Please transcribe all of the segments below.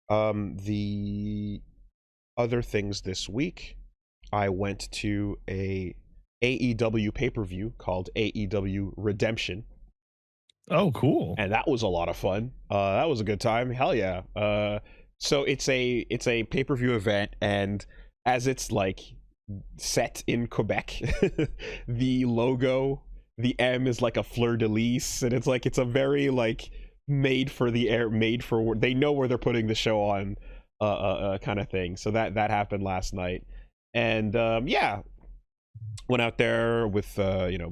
The other things this week, I went to a AEW pay-per-view called AEW Redemption. Oh, cool. And that was a lot of fun. That was a good time. Hell yeah. So it's a pay-per-view event, and as it's like set in Quebec, the logo, the M is like a fleur-de-lis, and it's a very like made for they know where they're putting the show on kind of thing. So that happened last night. And yeah, went out there with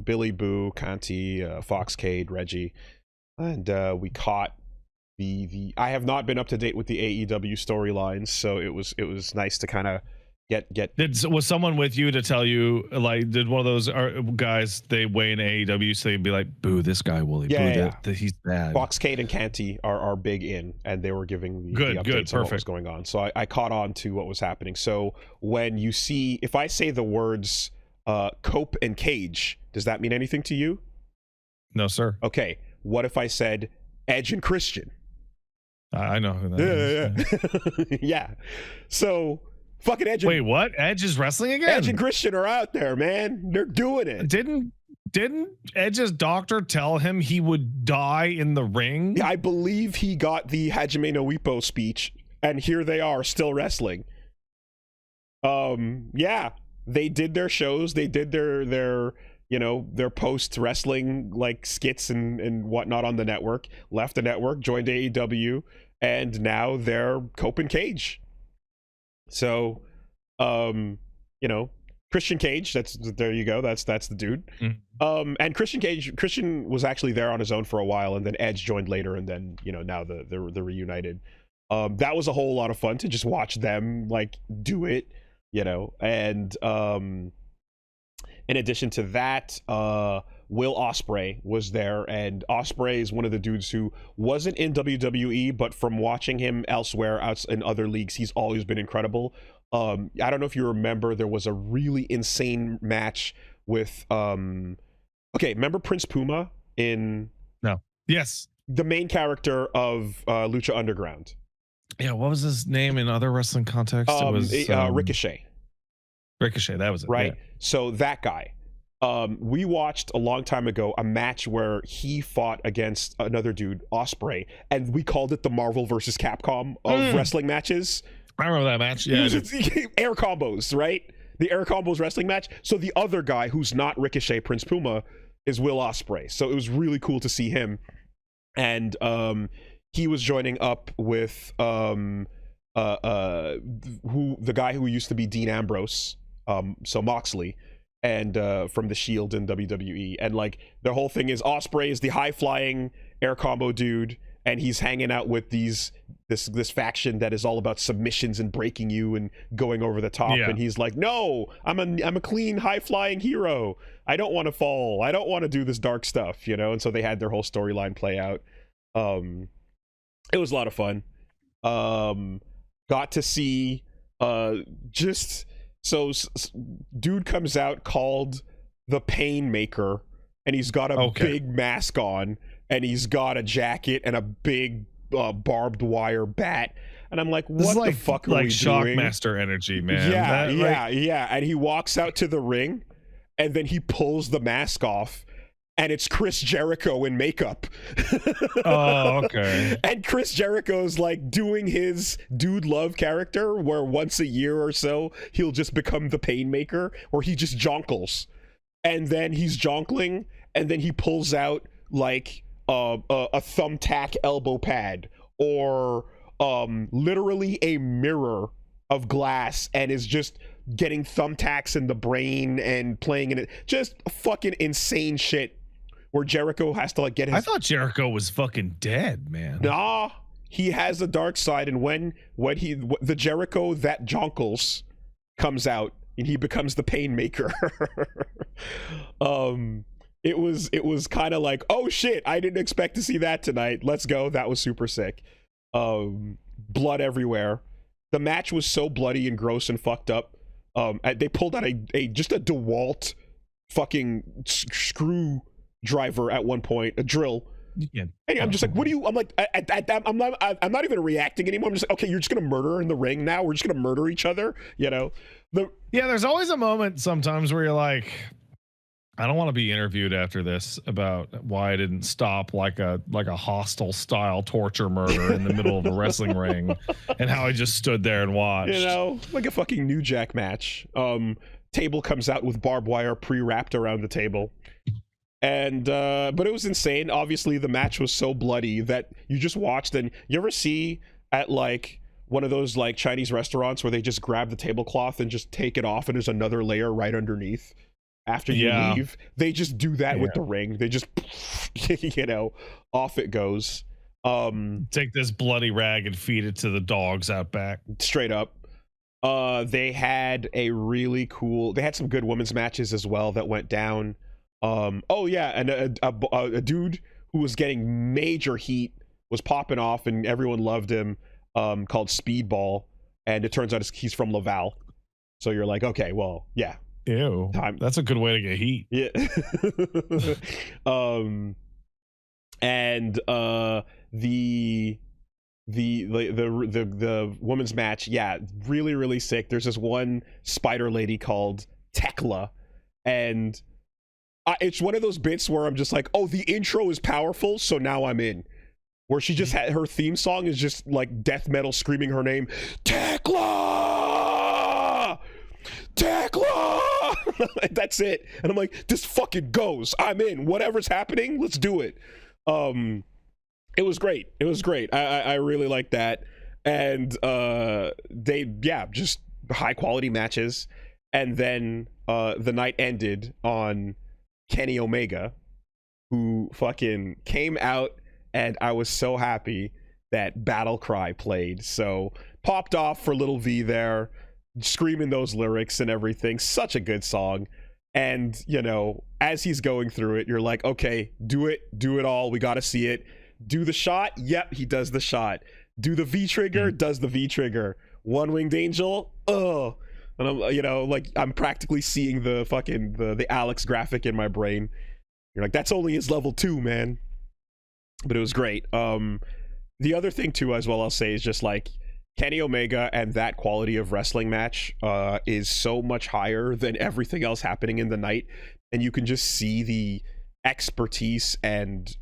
Billy Boo, Conti, Foxcade, Reggie, and we caught the I have not been up to date with the AEW storylines, so it was nice to kind of get Was someone with you to tell you, like, did one of those guys, they weigh in AEW, so they'd be like, boo this guy, Woolie, he's bad. Foxcade and Canty are big in, and they were giving the updates on what was going on, so I caught on to what was happening. So when you see, if I say the words Cope and Cage, does that mean anything to you? No, sir. Okay, what if I said Edge and Christian? I know who that is. Yeah. Yeah. So fucking Edge. Wait, what? Edge is wrestling again? Edge and Christian are out there, man. They're doing it. Didn't Edge's doctor tell him he would die in the ring? Yeah, I believe he got the Hajime no Ippo speech, and here they are still wrestling. Yeah, they did their shows. They did their post wrestling like skits and whatnot on the network. Left the network, joined AEW, and now they're Cope and Cage. So, Christian Cage, there you go. That's the dude. Mm-hmm. And Christian was actually there on his own for a while, and then Edge joined later, and then now they're reunited. That was a whole lot of fun to just watch them like do it, and in addition to that, Will Ospreay was there, and Ospreay is one of the dudes who wasn't in WWE, but from watching him elsewhere in other leagues, he's always been incredible. I don't know if you remember, there was a really insane match with remember Prince Puma in Yes, the main character of Lucha Underground. Yeah, what was his name in other wrestling contexts? It was Ricochet. Ricochet, that was it. Right. Yeah. So that guy. We watched a long time ago a match where he fought against another dude, Ospreay, and we called it the Marvel versus Capcom of wrestling matches. I remember that match. Yeah, air combos, right? The air combos wrestling match. So the other guy who's not Ricochet, Prince Puma, is Will Ospreay. So it was really cool to see him, and he was joining up with the guy who used to be Dean Ambrose, so Moxley, and from the Shield in WWE, and like the whole thing is Ospreay is the high flying air combo dude, and he's hanging out with this faction that is all about submissions and breaking you and going over the top. And he's like, no, I'm a clean high flying hero. I don't want to fall. I don't want to do this dark stuff, And so they had their whole storyline play out. It was a lot of fun. Got to see dude comes out called the Painmaker, and he's got a big mask on, and he's got a jacket and a big barbed wire bat, and I'm like, what the fuck are we doing? Shockmaster energy, man. Yeah. And he walks out to the ring, and then he pulls the mask off, and it's Chris Jericho in makeup. Oh, okay. And Chris Jericho's like doing his Dude Love character, where once a year or so he'll just become the Painmaker, where he just jonkles, and then he's jonkling, and then he pulls out like a thumbtack elbow pad, or literally a mirror of glass, and is just getting thumbtacks in the brain and playing in it. Just fucking insane shit, where Jericho has to like get his... I thought Jericho was fucking dead, man. Nah, he has a dark side, and when the Jericho that jonkles comes out, and he becomes the Painmaker. It was kind of like, oh shit, I didn't expect to see that tonight. Let's go. That was super sick. Blood everywhere. The match was so bloody and gross and fucked up. They pulled out a DeWalt fucking screwdriver at one point, a drill, Yeah. And I'm just like, what do you? I'm like, at that, I'm not even reacting anymore. I'm just like, okay, you're just gonna murder in the ring now. We're just gonna murder each other, you know? Yeah, there's always a moment sometimes where you're like, I don't want to be interviewed after this about why I didn't stop like a hostile style torture murder in the middle of a wrestling ring, and how I just stood there and watched. You know, like a fucking New Jack match. Table comes out with barbed wire pre-wrapped around the table. And but it was insane. Obviously the match was so bloody that you just watched. And you ever see at like one of those like Chinese restaurants where they just grab the tablecloth and just take it off and there's another layer right underneath after you leave? They just do that with the ring. They just you know, off it goes. Take this bloody rag and feed it to the dogs out back. Straight up. They had some good women's matches as well that went down. Oh yeah, and a dude who was getting major heat was popping off and everyone loved him, called Speedball, and it turns out he's from Laval. So you're like, okay, well, yeah. Ew. That's a good way to get heat. Yeah. And the women's match, yeah, really, really sick. There's this one spider lady called Tekla, and it's one of those bits where I'm just like, oh, the intro is powerful, so now I'm in. Where she just had her theme song is just like death metal screaming her name, Tekla! Tekla! That's it. And I'm like, this fucking goes. I'm in. Whatever's happening, let's do it. It was great. It was great. I really like that. And just high quality matches. And then the night ended on Kenny Omega, who fucking came out, and I was so happy that Battle Cry played. So popped off for Little V there, screaming those lyrics and everything. Such a good song. And, you know, as he's going through it, you're like, okay, do it all. We got to see it. Do the shot. Yep, he does the shot. Do the V trigger. Does the V trigger. One Winged Angel. Oh. And I'm, you know, like I'm practically seeing the fucking the Alex graphic in my brain. You're like, that's only his level 2, man. But it was great. The other thing too, as well, I'll say is just like Kenny Omega and that quality of wrestling match is so much higher than everything else happening in the night, and you can just see the expertise and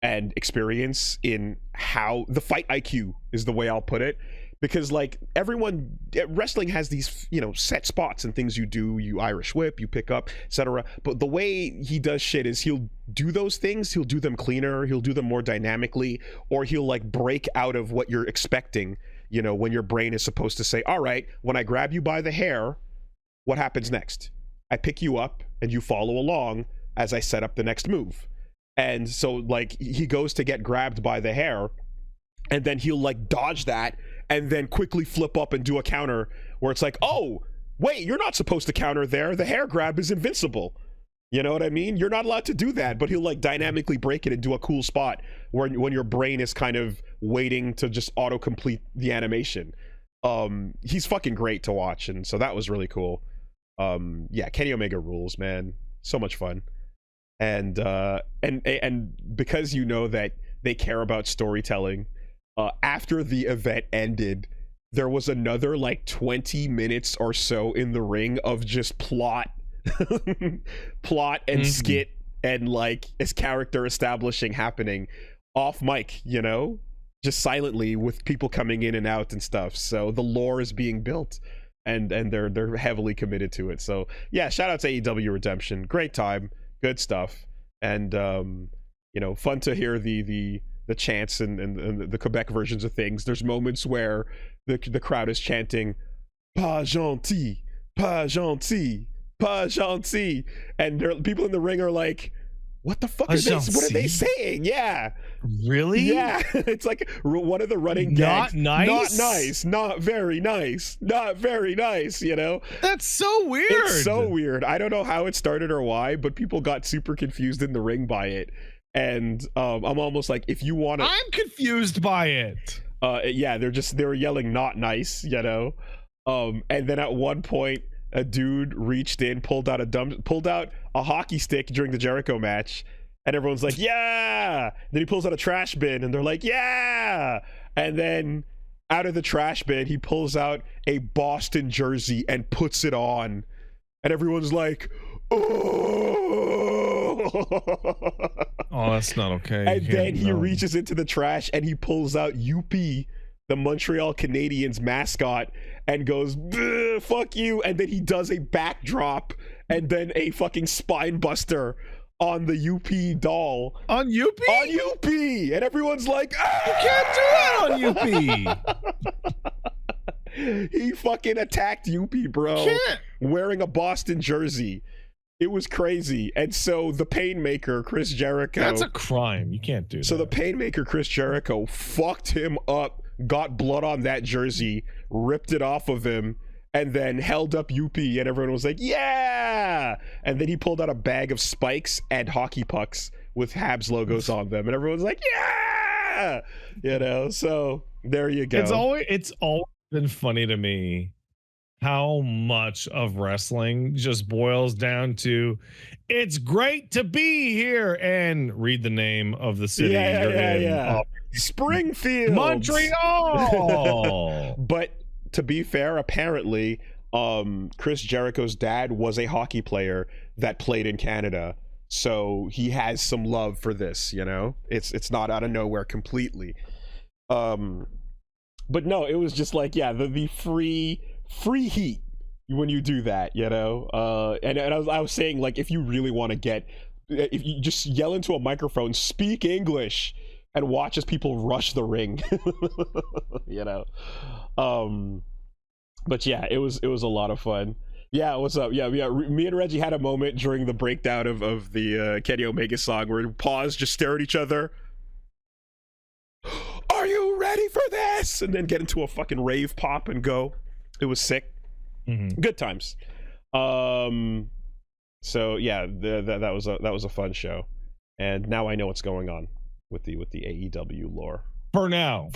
experience in how the fight IQ is the way I'll put it. Because like wrestling has these, you know, set spots and things you do, you Irish whip, you pick up, etc. But the way he does shit is he'll do those things, he'll do them cleaner, he'll do them more dynamically, or he'll like break out of what you're expecting, you know, when your brain is supposed to say, all right, when I grab you by the hair, what happens next? I pick you up and you follow along as I set up the next move. And so like he goes to get grabbed by the hair, and then he'll like dodge that and then quickly flip up and do a counter where it's like, oh, wait, you're not supposed to counter there. The hair grab is invincible. You know what I mean? You're not allowed to do that, but he'll like dynamically break it and do a cool spot when your brain is kind of waiting to just auto-complete the animation. He's fucking great to watch, and so that was really cool. Yeah, Kenny Omega rules, man. So much fun. And because you know that they care about storytelling, after the event ended, there was another like 20 minutes or so in the ring of just plot and skit and like his character establishing happening off mic, you know, just silently with people coming in and out and stuff. So the lore is being built, and they're heavily committed to it. So yeah, shout out to AEW Redemption. Great time, good stuff, and you know, fun to hear the chants and the Quebec versions of things. There's moments where the crowd is chanting "Pas gentil, pas gentil, pas gentil," and people in the ring are like, "What the fuck is this? What are they saying?" Yeah, really? Yeah, it's like one of the running gags. Not nice, not very nice, not very nice. You know, that's so weird. It's so weird. I don't know how it started or why, but people got super confused in the ring by it. And I'm almost like, if you want to, I'm confused by it. Yeah, they were yelling "not nice," you know. And then at one point, a dude reached in, pulled out a hockey stick during the Jericho match, and everyone's like, yeah. Then he pulls out a trash bin, and they're like, yeah. And then out of the trash bin, he pulls out a Boston jersey and puts it on, and everyone's like, oh. Oh, that's not okay. And then he reaches into the trash and he pulls out UP, the Montreal Canadiens mascot, and goes, fuck you. And then he does a backdrop and then a fucking spine buster on the UP doll. On UP? On UP. And everyone's like, ah! You can't do that on UP. He fucking attacked UP, bro. Can't. Wearing a Boston jersey. It was crazy. And so the Painmaker, Chris Jericho. That's a crime. You can't do that. So the Painmaker, Chris Jericho, fucked him up, got blood on that jersey, ripped it off of him, and then held up UP, and everyone was like, yeah! And then he pulled out a bag of spikes and hockey pucks with Habs logos on them, and everyone's like, yeah! You know, so there you go. It's always been funny to me how much of wrestling just boils down to, it's great to be here, and read the name of the city you're in. Springfield, Montreal. But to be fair, apparently Chris Jericho's dad was a hockey player that played in Canada, so he has some love for this, you know. It's not out of nowhere completely. But no, it was just like, yeah, the free heat when you do that, you know. And I was saying, like, if you really want to if you just yell into a microphone, speak English, and watch as people rush the ring, you know. But yeah, it was a lot of fun. Yeah, what's up? Yeah. Me and Reggie had a moment during the breakdown of the Kenny Omega song where we pause, just stare at each other. Are you ready for this? And then get into a fucking rave pop and go. It was sick. Mm-hmm. Good times. So yeah, that was a fun show, and now I know what's going on with the AEW lore. For now.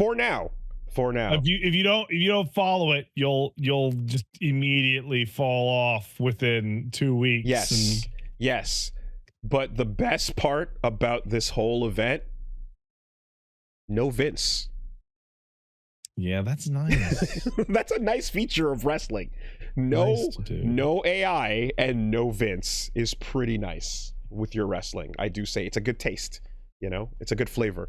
If you don't follow it, you'll just immediately fall off within 2 weeks. Yes. But the best part about this whole event, no Vince. Yeah, that's nice. That's a nice feature of wrestling. No AI and no Vince is pretty nice with your wrestling. I do say it's a good taste, you know? It's a good flavor.